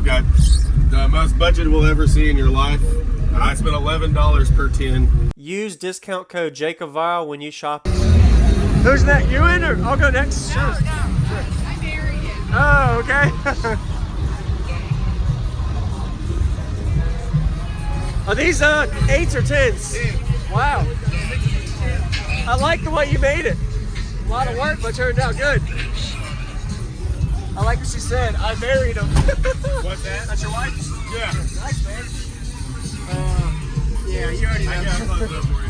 I've got the most budget we'll ever see in your life. I spent $11 per tin. Use discount code JacobViral when you shop. Who's that? You in or I'll go next? No, Sure. no. I married him. Oh, okay. Are these 8s or 10s? Wow. I like the way you made it. A lot of work, but turned out good. I like what she said. I married him. What's that? That's your wife? Yeah. Nice, man. Yeah, you already know. I got close up for you.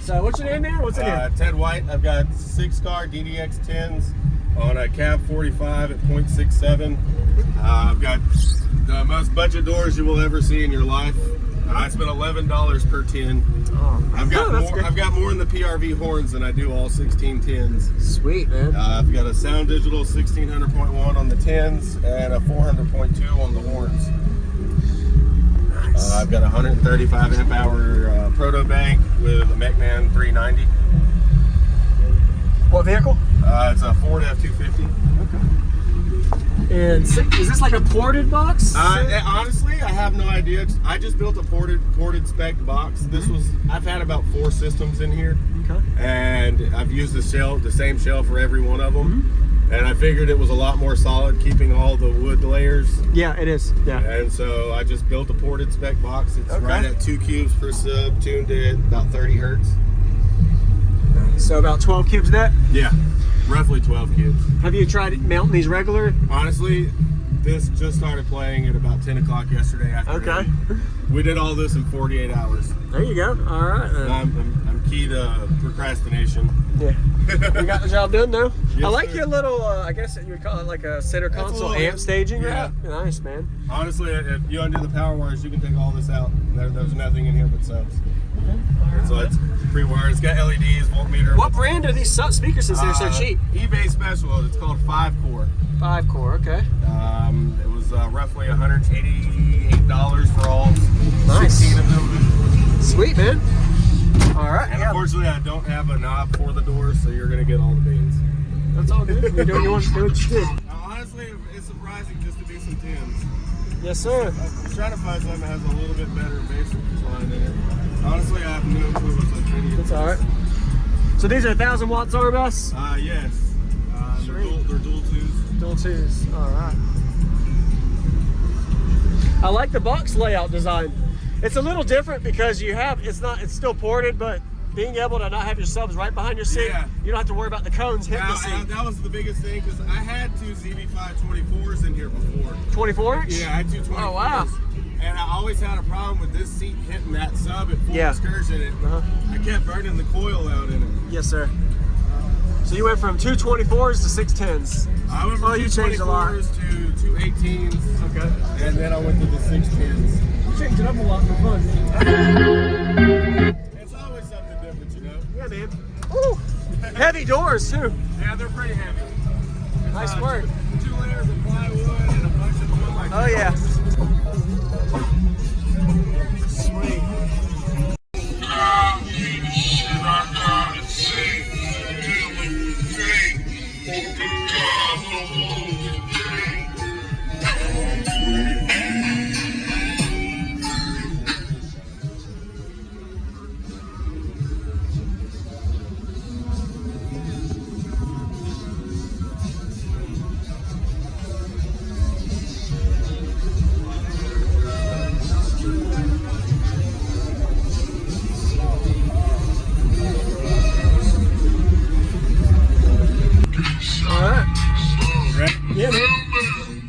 So, what's your name there? What's in here? Ted White. I've got 6-car DDX 10s on a cab 45 at 0.67. I've got the most budget doors you will ever see in your life. I spent $11 per tin. Oh, I've got that's more. good. I've got more in the PRV horns than I do all 16 tins. Sweet, man. I've got a Sound Digital 1600.1 on the 10s and a 400.2 on the horns. Nice. I've got a 135 amp hour proto bank with a MechMan 390. What vehicle? It's a Ford F250. And is this like a ported box? Honestly, I have no idea. I just built a ported spec box. This was, I've had about 4 systems in here. Okay. And I've used the same shell for every one of them. And I figured it was a lot more solid keeping all the wood layers. Yeah, it is. Yeah. And so I just built a ported spec box. It's right at 2 cubes per sub, tuned at about 30 hertz. So about 12 cubes net? Yeah, roughly 12 cubes. Have you tried mounting these regular? Honestly, this just started playing at about 10 o'clock yesterday afternoon. Okay. We did all this in 48 hours. There you go. All right. I'm key to procrastination. Yeah. You got the job done though? Yes, I like sir. your little, I guess you would call it like a center That's a console little- amp staging. yeah. Right? Nice, man. Honestly, if you undo the power wires, you can take all this out. There's nothing in here but subs. So it's pre-wired. It's got LEDs, voltmeter. What brand are these speakers since they're so cheap? eBay special. It's called 5-core. 5-core, okay. It was roughly $188 for all Nice. 16 of them. Sweet, man. All right. And unfortunately, I don't have a knob for the doors, so you're going to get all the beans. That's all good. You're doing what you did. Honestly, it's surprising just to be some 10s. Yes, sir. I'm trying to find something that has a little bit better basic line in it. Honestly, I have no clue what's on any of That's all right. So these are 1,000 watts RMS? Yes. They're dual 2s. Dual 2s. All right. I like the box layout design. It's a little different because it's still ported, but being able to not have your subs right behind your seat, Yeah. you don't have to worry about the cones hitting the seat. That was the biggest thing because I had 2 ZV5 24s in here before. 24 inch? Yeah, I had 2 24s. Oh, wow. And I always had a problem with this seat hitting that sub at full excursion. I kept burning the coil out in it. Yes, sir. So you went from 2 24s to 6 10s. I went from 2 changed a lot. 24s to 2 18s. Okay. And then I went to the 6 10s. You changed it up a lot for fun. It's always something different, you know? Yeah, man. Ooh, heavy doors too. Yeah, they're pretty heavy. Nice work. 2 layers of plywood and a bunch of wood like Oh yeah. Sweet. Yeah, man.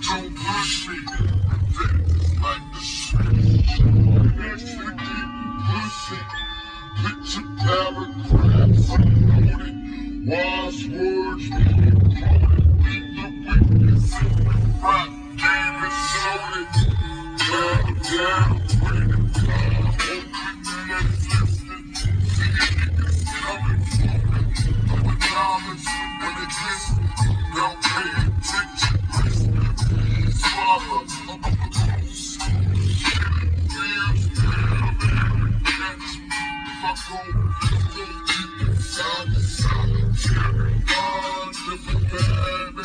don't push me. Like the street. That pussy. Picture paragraphs unloaded. Wise words being quoted. Beat the weakness in the rap game and loaded. Down, when it comes. Open let's listen. See it coming for me. With diamonds when it glistens. Don't pay attention. Swallow up a ghost. Feels very catch. Fuck on. Side to side. Different baby.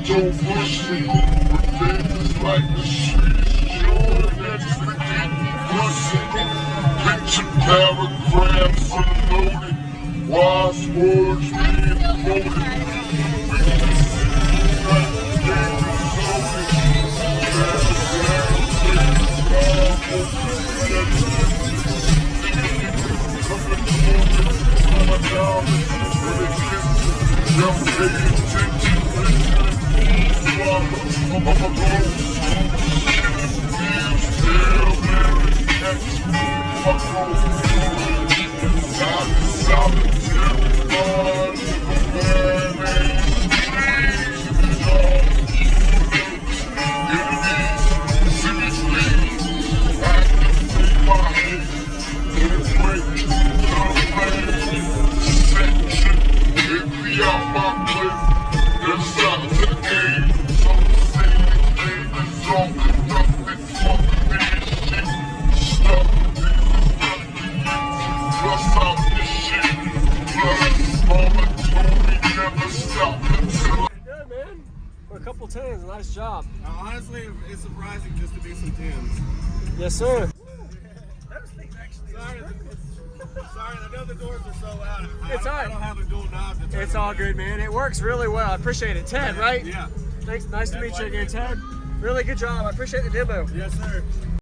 Don't push me. Revenge is like the streets. Sure, that's pussy. Picture paragraphs unloaded. Wise words being quoted. Don't pay attention. Out my place, then stop the game. Yes, sir. Sorry, I know the doors are so loud. It's all right. I don't have a dual knob to turn It's them all down. good, man. It works really well. I appreciate it. Ted, right? Yeah. Thanks. Nice to Ted meet you White. again, Ted. Really good job. I appreciate the demo. Yes, sir.